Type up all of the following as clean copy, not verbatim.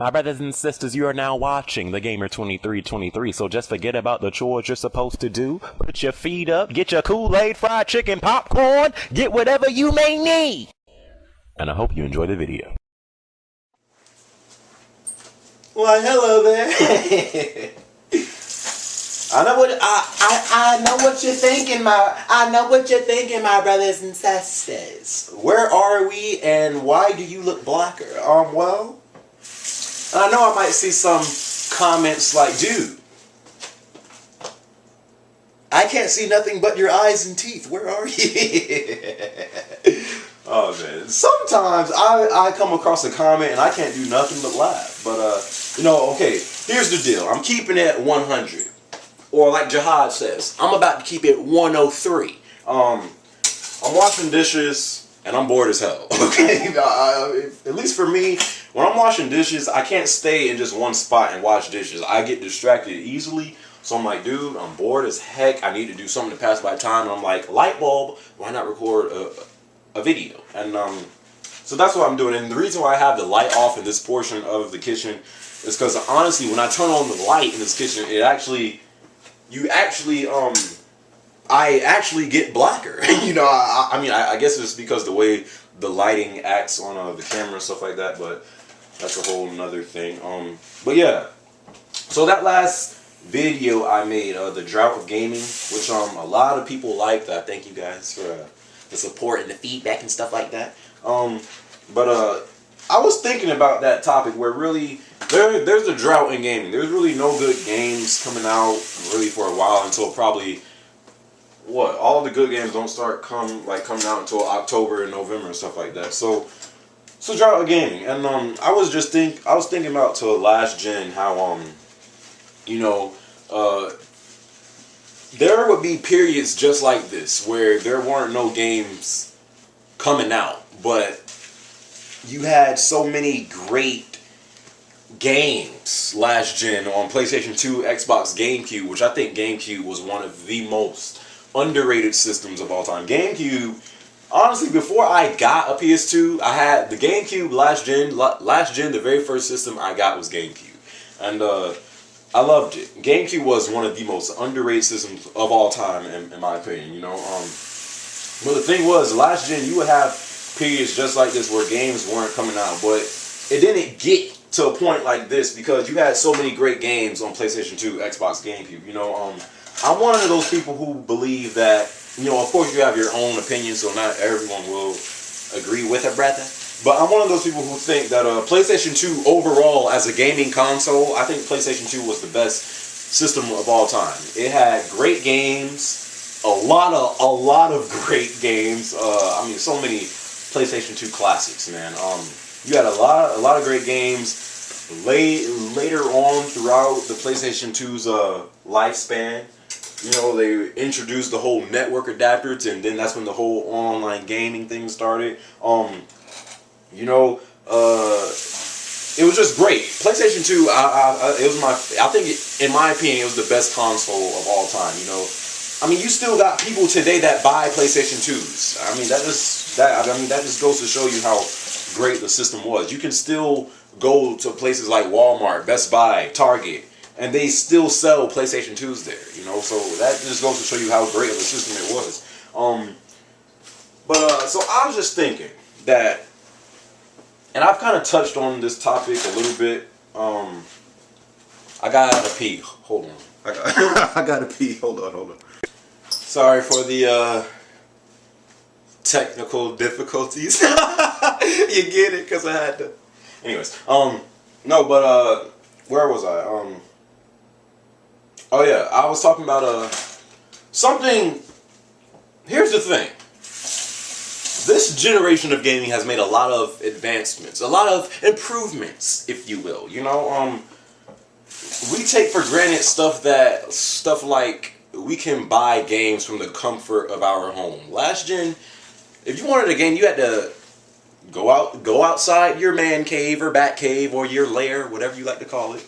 My brothers and sisters, you are now watching the Gamer 2323, so just forget about the chores you're supposed to do. Put your feet up, get your Kool-Aid, fried chicken, popcorn, get whatever you may need. And I hope you enjoy the video. Why, hello there. I know what you're thinking, my brothers and sisters. Where are we, and why do you look blacker? Well, I know I might see some comments like, dude, I can't see nothing but your eyes and teeth. Where are you? Oh man, sometimes I come across a comment and I can't do nothing but laugh. But okay, here's the deal. I'm keeping it 100. Or like Jihad says, I'm about to keep it 103. I'm washing dishes and I'm bored as hell. Okay, at least for me, when I'm washing dishes, I can't stay in just one spot and wash dishes. I get distracted easily. So I'm like, dude, I'm bored as heck. I need to do something to pass my time. And I'm like, light bulb, why not record a video? And so that's what I'm doing. And the reason why I have the light off in this portion of the kitchen is because honestly, when I turn on the light in this kitchen, I actually get blacker. I guess it's because the way the lighting acts on the camera and stuff like that, but that's a whole nother thing. But yeah, so that last video I made, the drought of gaming, which a lot of people liked. I thank you guys for the support and the feedback and stuff like that. But I was thinking about that topic where really there's a drought in gaming. There's really no good games coming out really for a while until probably all the good games don't start coming out until October and November and stuff like that. So drought of gaming, and I was thinking about to last gen how there would be periods just like this where there weren't no games coming out, but you had so many great games last gen on PlayStation 2, Xbox, GameCube, which I think GameCube was one of the most underrated systems of all time. GameCube, honestly, before I got a PS2, I had the GameCube last gen, the very first system I got was GameCube. And I loved it. GameCube was one of the most underrated systems of all time, in my opinion. But the thing was, last gen you would have periods just like this where games weren't coming out, but it didn't get to a point like this because you had so many great games on PlayStation 2, Xbox, GameCube. I'm one of those people who believe that, of course you have your own opinion, so not everyone will agree with it, Brotha. But I'm one of those people who think that PlayStation 2 overall as a gaming console, I think PlayStation 2 was the best system of all time. It had great games, a lot of great games. So many PlayStation 2 classics, man. You had a lot of great games. Later on throughout the PlayStation 2's lifespan, they introduced the whole network adapter, and then that's when the whole online gaming thing started. It was just great. PlayStation 2, I think in my opinion, it was the best console of all time. You still got people today that buy PlayStation 2s. That just goes to show you how great the system was. You can still go to places like Walmart, Best Buy, Target, and they still sell PlayStation 2s there. So that just goes to show you how great of a system it was. So I was just thinking that, and I've kind of touched on this topic a little bit. I gotta pee. Hold on. I gotta pee. Hold on. Sorry for the technical difficulties. You get it? Because I had to. Anyways, no, but where was I? Oh yeah, I was talking about something. Here's the thing. This generation of gaming has made a lot of advancements, a lot of improvements, if you will. We take for granted stuff like we can buy games from the comfort of our home. Last gen, if you wanted a game, you had to go outside your man cave or bat cave or your lair, whatever you like to call it.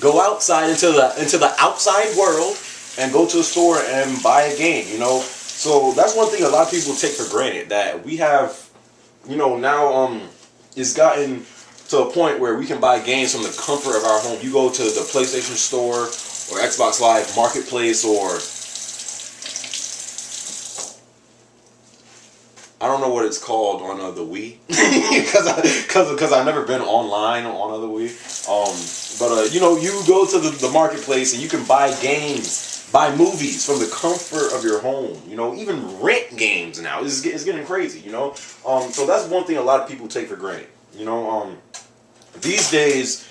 Go outside into the outside world and go to a store and buy a game. So that's one thing a lot of people take for granted, that we have, now it's gotten to to a point where we can buy games from the comfort of our home. You go to the PlayStation Store or Xbox Live Marketplace, or I don't know what it's called on the Wii, because I've never been online on the Wii. But you know, you go to the marketplace and you can buy games, buy movies from the comfort of your home. You know, even rent games now. It's getting crazy. You know, so that's one thing a lot of people take for granted. You know, these days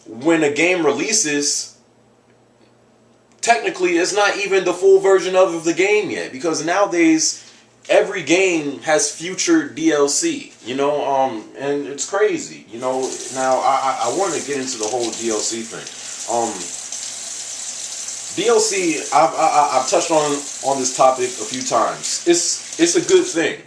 when a game releases, technically it's not even the full version of the game yet, because nowadays every game has future DLC, you know, and it's crazy, you know. Now, I want to get into the whole DLC thing. DLC, I've touched on this topic a few times. It's a good thing.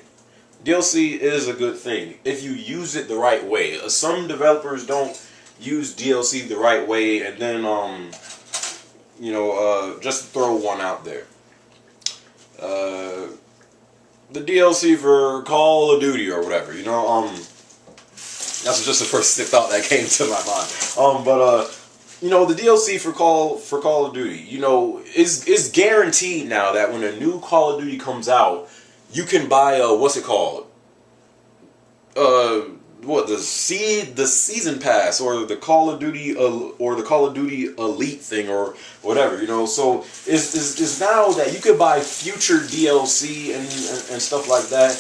DLC is a good thing if you use it the right way. Some developers don't use DLC the right way, and then, you know, just to throw one out there. The DLC for Call of Duty or whatever, you know, that's just the first thought that came to my mind. But you know, the DLC for Call of Duty, you know, is guaranteed now that when a new Call of Duty comes out, you can buy what's it called? The season pass, or the Call of Duty Elite thing, or whatever, you know. So it's now that you could buy future DLC and stuff like that.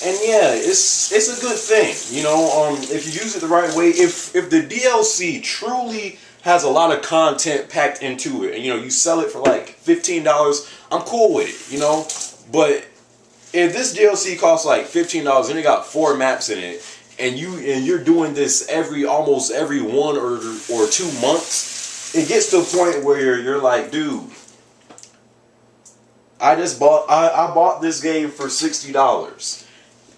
And yeah, it's a good thing, you know. If you use it the right way, if the DLC truly has a lot of content packed into it, and you know, you sell it for like $15, I'm cool with it, you know. But if this DLC costs like $15 and it got 4 maps in it, and you're doing this almost every 1 or 2 months, it gets to a point where you're like, dude, I bought this game for $60.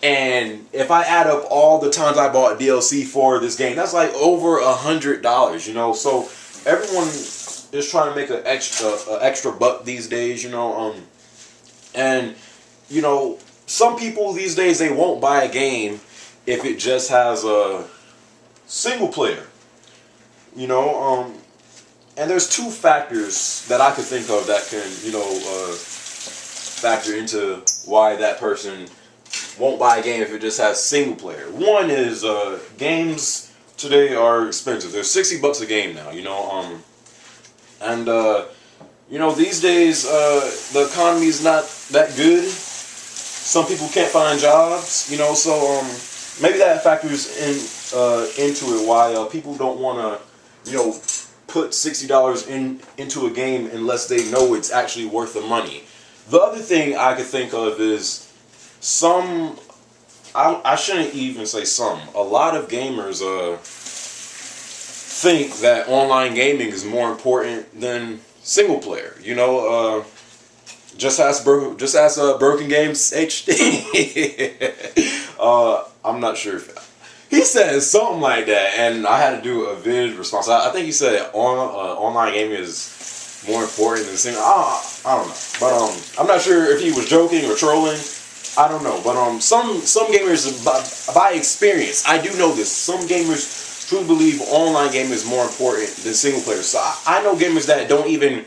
And if I add up all the times I bought DLC for this game, that's like over $100, you know. So everyone is trying to make an extra buck these days, you know. And you know, some people these days, they won't buy a game if it just has a single player, you know. And there's 2 factors that I could think of that can, you know, factor into why that person won't buy a game if it just has single player. One is games today are expensive. They're $60 a game now, you know. And you know, these days the economy is not that good. Some people can't find jobs, you know. So maybe that factors into it why people don't want to, you know, put $60 into a game unless they know it's actually worth the money. The other thing I could think of is I shouldn't even say some. A lot of gamers think that online gaming is more important than single player. You know, just ask Broken Games HD. I'm not sure if he said something like that, and I had to do a vid response. I think he said online gaming is more important than single. I don't know, but I'm not sure if he was joking or trolling. I don't know, but some gamers, by experience, I do know this. Some gamers truly believe online gaming is more important than single player. So I know gamers that don't even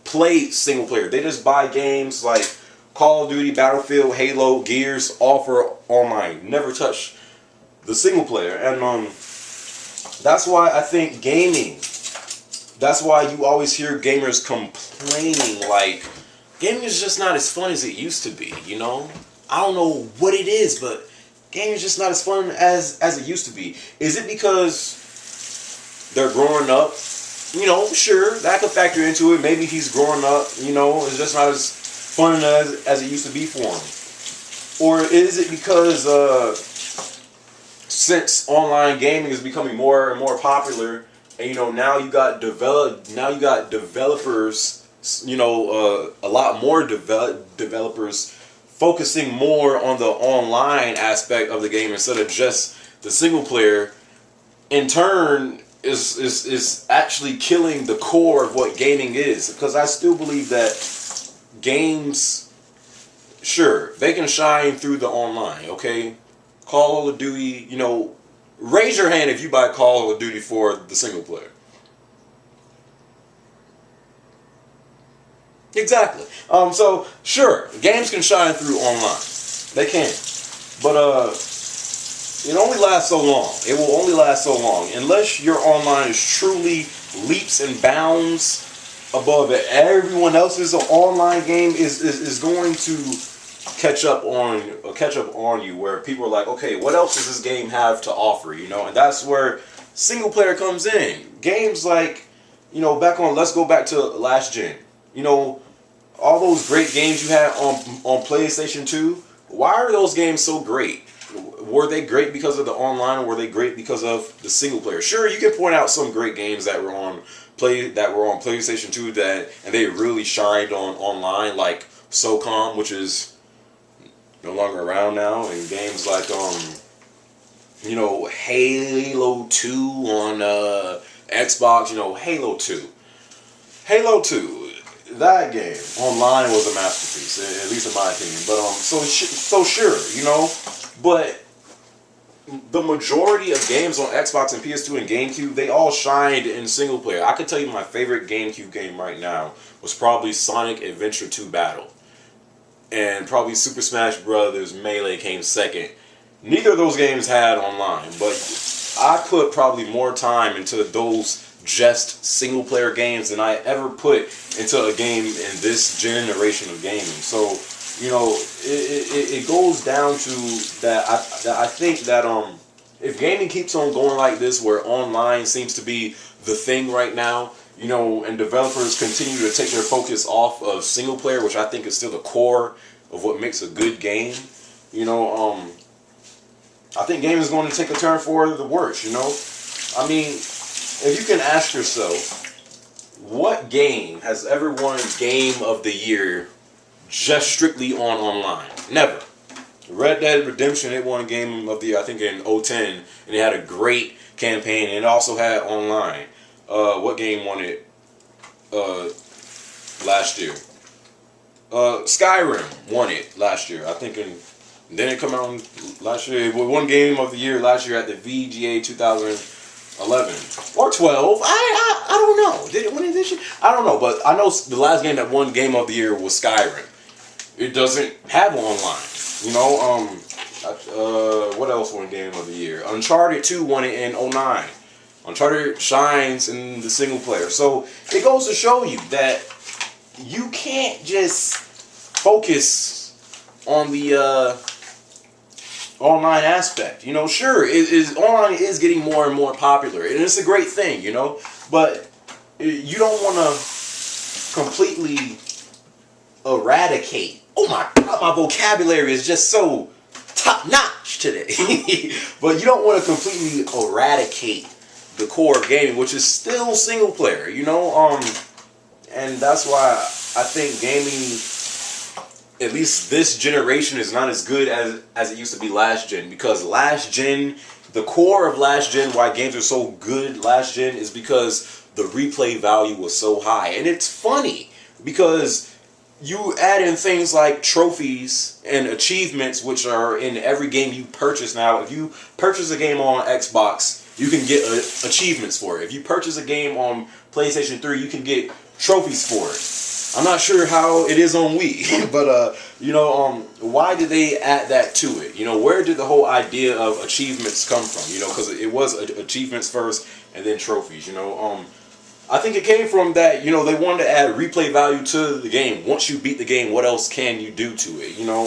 play single player. They just buy games like Call of Duty, Battlefield, Halo, Gears, all for online. Never touch the single player, and that's why I think gaming. That's why you always hear gamers complaining like, gaming is just not as fun as it used to be, you know? I don't know what it is, but gaming is just not as fun as it used to be. Is it because they're growing up? You know, sure, that could factor into it. Maybe he's growing up, you know, it's just not as fun as it used to be for him. Or is it because since online gaming is becoming more and more popular, and you know, now you got developers, you know, a lot more developers focusing more on the online aspect of the game instead of just the single player, in turn is actually killing the core of what gaming is. Because I still believe that games, sure, they can shine through the online, okay? Call of Duty, you know, Raise your hand if you buy Call of Duty for the single player. Exactly. So sure, games can shine through online. They can. But it only lasts so long. It will only last so long. Unless your online is truly leaps and bounds above it. Everyone else's online game is going to catch up on you, where people are like, okay, what else does this game have to offer? You know, and that's where single player comes in. Games like, you know, let's go back to last gen. You know, all those great games you had on PlayStation 2, why are those games so great? Were they great because of the online, or were they great because of the single player? Sure, you can point out some great games that were on PlayStation 2 and they really shined on online, like SOCOM, which is no longer around now, and games like you know, Halo 2 on Xbox, you know, Halo 2. That game online was a masterpiece, at least in my opinion. But so sure, you know, but the majority of games on Xbox and PS2 and GameCube, they all shined in single player. I could tell you my favorite GameCube game right now was probably Sonic Adventure 2 Battle, and probably Super Smash Bros. Melee came second. Neither of those games had online, but I put probably more time into those just single player games than I ever put into a game in this generation of gaming. So, you know, it goes down to that. I think that if gaming keeps on going like this, where online seems to be the thing right now, you know, and developers continue to take their focus off of single player, which I think is still the core of what makes a good game, you know, I think gaming is going to take a turn for the worse, you know. I mean, if you can ask yourself, what game has ever won Game of the Year just strictly on online? Never. Red Dead Redemption, it won Game of the Year, I think, in 2010, and it had a great campaign, and it also had online. What game won it last year? Skyrim won it last year, I think. Didn't it come out last year? It won Game of the Year last year at the VGA 2011 or 12. I don't know. Did it win it this year? I don't know, but I know the last game that won Game of the Year was Skyrim. It doesn't have online. You know, what else won Game of the Year? Uncharted 2 won it in 2009. Uncharted shines in the single player. So it goes to show you that you can't just focus on the online aspect. You know, sure, online is getting more and more popular, and it's a great thing, you know, but you don't want to completely eradicate. Oh my God, my vocabulary is just so top notch today. But you don't want to completely eradicate the core of gaming, which is still single player, you know, and that's why I think gaming, at least this generation, is not as good as it used to be last gen. Because last gen, the core of last gen, why games are so good last gen, is because the replay value was so high. And it's funny because you add in things like trophies and achievements, which are in every game you purchase now. If you purchase a game on Xbox, you can get achievements for it. If you purchase a game on PlayStation 3, you can get trophies for it. I'm not sure how it is on Wii, but you know, why did they add that to it? You know, where did the whole idea of achievements come from? You know, because it was achievements first and then trophies. You know, I think it came from that. You know, they wanted to add replay value to the game. Once you beat the game, what else can you do to it? You know,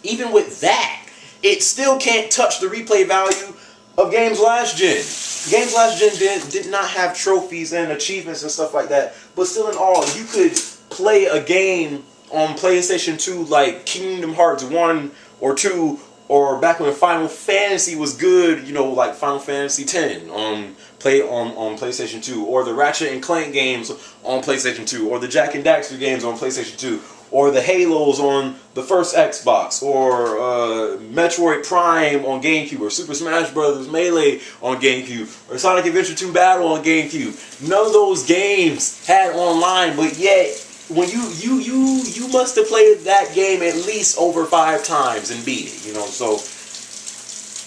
even with that, it still can't touch the replay value of games last gen. Games last gen did not have trophies and achievements and stuff like that. But still in all, you could play a game on PlayStation 2 like Kingdom Hearts 1 or 2, or back when Final Fantasy was good, you know, like Final Fantasy 10 on PlayStation 2, or the Ratchet and Clank games on PlayStation 2, or the Jak and Daxter games on PlayStation 2, or the Halos on the first Xbox, or Metroid Prime on GameCube, or Super Smash Bros. Melee on GameCube, or Sonic Adventure 2 Battle on GameCube. None of those games had online, but yet when you must have played that game at least over 5 times and beat it. You know, so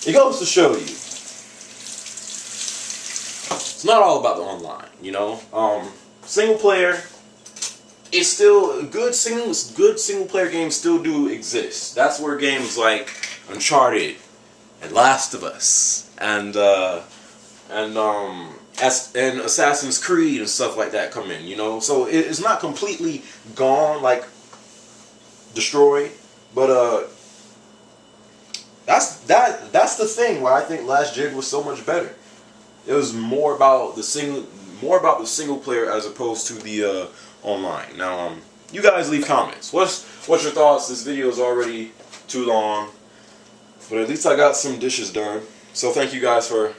it goes to show you it's not all about the online, you know. Single player, it's still good single player games still do exist. That's where games like Uncharted and Last of Us and Assassin's Creed and stuff like that come in, you know. So it's not completely gone, like destroyed, but that's the thing why I think Last Jig was so much better. It was more about the single player as opposed to the online. Now, you guys leave comments. What's your thoughts? This video is already too long, but at least I got some dishes done. So thank you guys for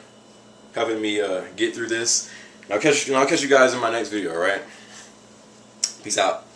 having me get through this. I'll catch you guys in my next video. All right. Peace out.